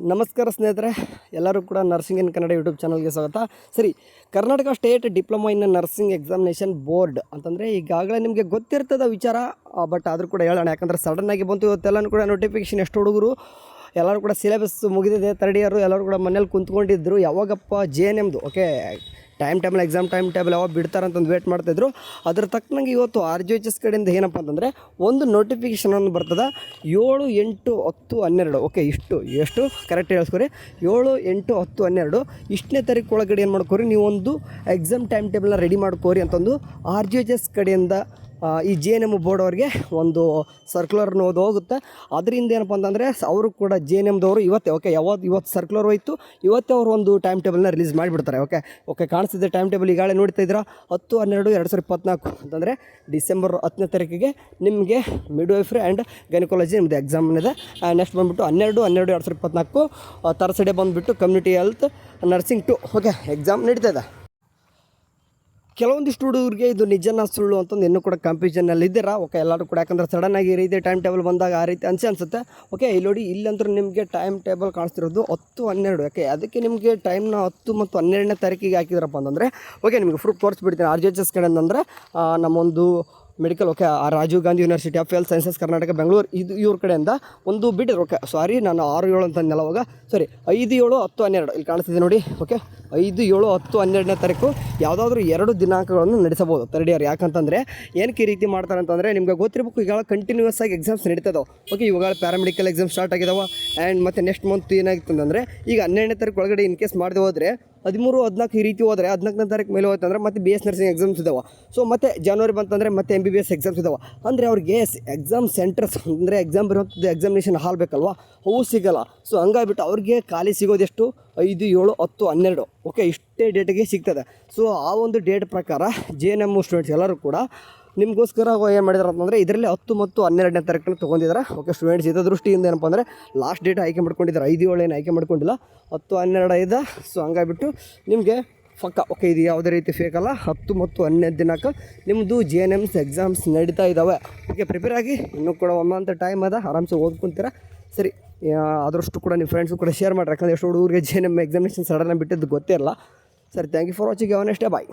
ನಮಸ್ಕಾರ ಸ್ನೇಹಿತರೆ, ಎಲ್ಲರೂ ಕೂಡ ನರ್ಸಿಂಗ್ ಇನ್ ಕನ್ನಡ ಯೂಟ್ಯೂಬ್ ಚಾನಲ್ಗೆ ಸ್ವಾಗತ. ಸರಿ, Karnataka state diploma in nursing examination board ಅಂತಂದರೆ ಈಗಾಗಲೇ ನಿಮಗೆ ಗೊತ್ತಿರ್ತದ ವಿಚಾರ, ಬಟ್ ಆದರೂ ಕೂಡ ಹೇಳೋಣ. ಯಾಕಂದರೆ ಸಡನ್ನಾಗಿ ಬಂತು ಇವತ್ತೆಲ್ಲನೂ ಕೂಡ ನೋಟಿಫಿಕೇಷನ್. ಎಷ್ಟು ಹುಡುಗರು ಎಲ್ಲರೂ ಕೂಡ ಸಿಲೆಬಸ್ ಮುಗಿದಿದೆ, ಥರ್ಡ್ ಇಯರು ಎಲ್ಲರೂ ಕೂಡ ಮನೇಲಿ ಕುಂತ್ಕೊಂಡಿದ್ರು. ಯಾವಾಗಪ್ಪ JNMದು ಓಕೆ ಎಕ್ಸಾಮ್ ಟೈಮ್ ಟೇಬಲ್ ಯಾವಾಗ ಬಿಡ್ತಾರಂತಂದು ವೇಟ್ ಮಾಡ್ತಾಯಿದ್ರು. ಅದ್ರ ತಕ್ಕನಂಗೆ ಇವತ್ತು RGHS ಕಡೆಯಿಂದ ಏನಪ್ಪ ಅಂತಂದರೆ ಒಂದು ನೋಟಿಫಿಕೇಷನನ್ನು ಬರ್ತದೆ. 7, 8, 10, 12 ಓಕೆ ಎಷ್ಟು ಕರೆಕ್ಟ್ ಹೇಳ್ಸ್ಕೊರಿ. 7, 8, 10, 12 ಇಷ್ಟನೇ ತಾರೀಕು ಒಳಗಡೆ ಏನು ಮಾಡ್ಕೋರಿ, ನೀವು ಒಂದು ಎಕ್ಸಾಮ್ ಟೈಮ್ ಟೇಬಲ್ನ ರೆಡಿ ಮಾಡ್ಕೋರಿ ಅಂತಂದು RGHS ಕಡೆಯಿಂದ ಈ JNM ಬೋರ್ಡ್ ಅವ್ರಿಗೆ ಒಂದು ಸರ್ಕ್ಯುಲರ್ನ ಹೋಗುತ್ತೆ. ಅದರಿಂದ ಏನಪ್ಪ ಅಂತಂದರೆ ಅವರು ಕೂಡ JNMದವರು ಇವತ್ತು ಸರ್ಕ್ಯುಲರ್ ಹೋಯಿತು, ಇವತ್ತೇ ಅವರು ಒಂದು ಟೈಮ್ ಟೇಬಲ್ನ ರಿಲೀಸ್ ಮಾಡಿಬಿಡ್ತಾರೆ. ಓಕೆ ಕಾಣಿಸ್ತಿದೆ ಟೈಮ್ ಟೇಬಲ್ ಈಗಾಗಲೇ ನೋಡ್ತಾ ಇದ್ದೀರಾ. 10/12/2024 ಅಂತಂದರೆ ಡಿಸೆಂಬರ್ 10ನೇ ತಾರೀಕಿಗೆ ನಿಮಗೆ ಮಿಡ್ವೈಫ್ರಿ ಆ್ಯಂಡ್ ಗೈನಕಾಲಜಿ ನಿಮ್ಮದು ಎಕ್ಸಾಮ್ ಇದೆ. ನೆಕ್ಸ್ಟ್ ಬಂದುಬಿಟ್ಟು 12/12/2024 ತರ್ಸ್ಡೇ ಬಂದುಬಿಟ್ಟು community health nursing 2 okay exam ನಡೀತಾ ಇದೆ. ಕೆಲವೊಂದಿಷ್ಟು ಹುಡುಗರಿಗೆ ಇದು ನಿಜನ ಸುಳ್ಳು ಅಂತಂದು ಇನ್ನೂ ಕೂಡ ಕನ್ಫ್ಯೂಷನಲ್ಲಿ ಇದ್ದೀರಾ. ಎಲ್ಲರೂ ಕೂಡ ಯಾಕಂದರೆ ಸಡನ್ನಾಗಿ ಈ ರೀತಿ ಟೈಮ್ ಟೇಬಲ್ ಬಂದಾಗ ಆ ರೀತಿ ಅನಿಸುತ್ತೆ. ಇಲ್ಲಿ ನೋಡಿ, ಇಲ್ಲಂದ್ರೂ ನಿಮಗೆ ಟೈಮ್ ಟೇಬಲ್ ಕಾಣಿಸ್ತಿರೋದು 10/12. ಅದಕ್ಕೆ ನಿಮಗೆ ಟೈಮ್ನ 10 ಮತ್ತು 12ನೇ ತಾರೀಕಿಗೆ ಹಾಕಿದ್ರಪ್ಪ ಅಂತಂದರೆ ನಿಮಗೆ ಪ್ರೂಫ್ ತೋರಿಸ್ಬಿಡ್ತೀನಿ. RGHS ಕಡೆ ಅಂತಂದರೆ ನಮ್ಮೊಂದು medical Rajiv Gandhi university of health sciences Karnataka Bengaluru ಇವ್ರ ಕಡೆಯಿಂದ ಒಂದು ಬಿಟ್ಟಿದ್ರು. ನಾನು 6, 7 ಅಂತ ಅವಾಗ 5, 7, 10, 12 ಇಲ್ಲಿ ಕಾಣಿಸ್ತಿದೆ ನೋಡಿ. 5, 7, 10, 12ನೇ ತಾರೀಕು ಯಾವುದಾದ್ರೂ 2 ದಿನಾಂಕಗಳನ್ನು ನಡೆಸಬಹುದು ಥರ್ಡ್ ಇಯರ್. ಯಾಕಂತಂದರೆ ಏನಕ್ಕೆ ಈ ರೀತಿ ಮಾಡ್ತಾರೆ ಅಂತಂದರೆ ನಿಮ್ಗೆ ಗೊತ್ತಿರಬೇಕು, ಈಗ ಕಂಟಿನ್ಯೂಸ್ ಆಗಿ ಎಕ್ಸಾಮ್ಸ್ ನಡೀತದವು. ಇವಾಗ ಪ್ಯಾರಾಮೆಡಿಕಲ್ ಎಕ್ಸಾಮ್ ಸ್ಟಾರ್ಟ್ ಆಗಿದಾವೆ. ಆ್ಯಂಡ್ ಮತ್ತು ನೆಕ್ಸ್ಟ್ ಮಂತ್ ಏನಾಗಿತ್ತು ಅಂತಂದರೆ ಈಗ 12ನೇ ತಾರೀಕು ಒಳಗಡೆ ಇನ್ ಕೇಸ್ ಮಾಡದೆ ಹೋದರೆ 13, 14 ಈ ರೀತಿ ಹೋದರೆ 14ನೇ ತಾರೀಕು ಮೇಲೆ ಹೋಯ್ತಂದ್ರೆ ಮತ್ತೆ BS ನರ್ಸಿಂಗ್ ಎಕ್ಸಾಮ್ಸ್ ಇದಾವೆ. ಸೊ ಮತ್ತೆ ಜನವರಿ ಬಂತಂದರೆ ಮತ್ತೆ MBBS ಎಕ್ಸಾಮ್ಸ್ ಇದಾವೆ. ಅಂದರೆ ಅವ್ರಿಗೆ ಎಕ್ಸಾಮ್ ಸೆಂಟರ್ಸ್ ಅಂದರೆ ಎಕ್ಸಾಮ್ ಬರೋಂಥದ್ದು ಎಕ್ಸಾಮಿನೇಷನ್ ಹಾಲ್ ಬೇಕಲ್ವ, ಅವು ಸಿಗೋಲ್ಲ. ಸೊ ಹಂಗಾಗ್ಬಿಟ್ಟು ಅವ್ರಿಗೆ ಖಾಲಿ ಸಿಗೋದೆಷ್ಟು 5, 7, 10, 12 ಇಷ್ಟೇ ಡೇಟಿಗೆ ಸಿಗ್ತದೆ. ಸೊ ಆ ಒಂದು ಡೇಟ್ ಪ್ರಕಾರ JNM ಸ್ಟೂಡೆಂಟ್ಸ್ ಎಲ್ಲರೂ ಕೂಡ ನಿಮಗೋಸ್ಕರ ಏನು ಮಾಡಿದಾರೆ ಅಂತಂದರೆ ಇದರಲ್ಲಿ 10 ಮತ್ತು 12ನೇ ತಾರೀಕನ್ನು ತೊಗೊಂಡಿದ್ದಾರೆ. ಸ್ಟೂಡೆಂಟ್ಸ್ ಇದ್ದ ದೃಷ್ಟಿಯಿಂದ ಏನಪ್ಪ ಅಂದರೆ ಲಾಸ್ಟ್ ಡೇಟ್ ಆಯ್ಕೆ ಮಾಡ್ಕೊಂಡಿದ್ದಾರೆ. 5, 7 ಏನು ಆಯ್ಕೆ ಮಾಡ್ಕೊಂಡಿಲ್ಲ, 10, 12 ಇದೆ. ಸೊ ಹಂಗಾಗ್ಬಿಟ್ಟು ನಿಮಗೆ ಪಕ್ಕ ಇದು ಯಾವುದೇ ರೀತಿ ಫೇಕಲ್ಲ. 10 ಮತ್ತು 12 ದಿನಕ್ಕೆ ನಿಮ್ಮದು JNM's ಎಕ್ಸಾಮ್ಸ್ ನಡೀತಾ ಇದ್ದಾವೆ. ಪ್ರಿಪೇರ್ ಆಗಿ, ಇನ್ನೂ ಕೂಡ 1 ಮಂತ್ ಟೈಮ್ ಅದ, ಆರಾಮ್ಸೆ ಓದ್ಕೊಂತೀರ. ಸರಿ, ಆದಷ್ಟು ಕೂಡ ನಿಮ್ಮ ಫ್ರೆಂಡ್ಸು ಕೂಡ ಶೇರ್ ಮಾಡಿರಿ. ಯಾಕಂದರೆ ಎಷ್ಟು ಹುಡುಗರಿಗೆ JNM ಎಕ್ಸಾಮಿನೇಷನ್ ಸಡನ್ನಾಗಿ ಬಿಟ್ಟಿದ್ದು ಗೊತ್ತೇ ಇಲ್ಲ. ಸರಿ, thank you for watching. Have a nice day. Bye.